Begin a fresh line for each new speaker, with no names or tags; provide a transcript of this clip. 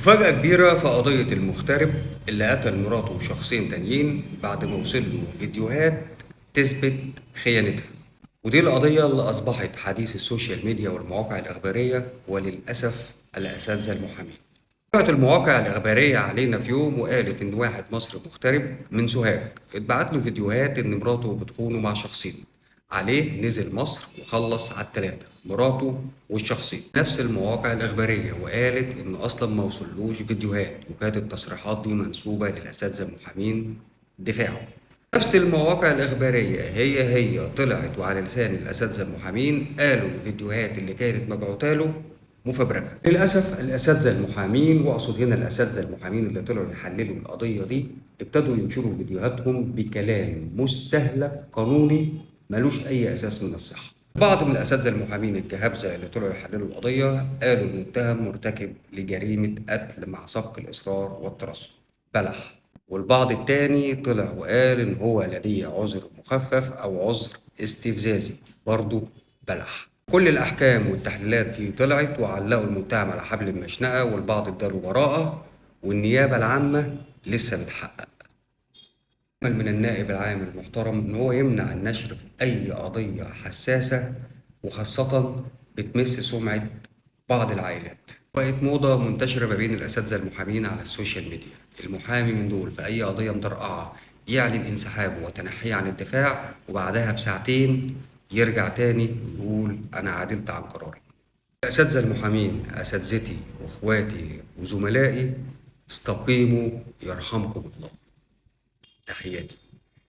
مفاجأة كبيرة في قضية المغترب اللي قتل مراته وشخصين تانيين بعد ما وصل له فيديوهات تثبت خيانتها. ودي القضية اللي أصبحت حديث السوشيال ميديا والمواقع الإخبارية وللأسف الأساتذة المحامين. طلعت المواقع الإخبارية علينا في يوم وقالت إن واحد مصري مغترب من سوهاج اتبعت له فيديوهات إن مراته بتخونه مع شخصين. عليه نزل مصر وخلص على التلاتة، مراته والشخصين. نفس المواقع الإخبارية وقالت إن أصلا ما وصلوش فيديوهات، وكانت التصريحات دي منسوبة للأساتذة المحامين دفاعه. نفس المواقع الإخبارية هي طلعت وعلى لسان الأساتذة المحامين قالوا الفيديوهات اللي كانت مبعوتة له مفبركة. للأسف الأساتذة المحامين، وأقصد هنا الأساتذة المحامين اللي طلعوا يحللوا القضية دي، ابتدوا ينشروا فيديوهاتهم بكلام مستهلك قانوني ملوش أي أساس من الصحة. بعض من الأساتذة المحامين الجهابذة اللي طلعوا يحللوا القضية قالوا إن المتهم مرتكب لجريمة قتل مع سبق الإصرار والترصد، بلح. والبعض التاني طلع وقال إن هو لديه عذر مخفف أو عذر استفزازي، برضه بلح. كل الأحكام والتحليلات دي طلعت وعلقوا المتهم على حبل المشنقة، والبعض اداله براءة، والنيابة العامة لسه بتحقق. أمل من النائب العام المحترم إن هو يمنع النشر في أي قضية حساسة، وخاصة بتمس سمعة بعض العائلات. بقت موضة منتشرة ما بين الأساتذة المحامين على السوشيال ميديا، المحامي من دول في أي قضية مطرقعة يعلن انسحابه وتنحيه عن الدفاع، وبعدها بساعتين يرجع تاني ويقول أنا عدلت عن قراري. الأساتذة المحامين أساتذتي وإخواتي وزملائي، استقيموا يرحمكم الله. تحياتي.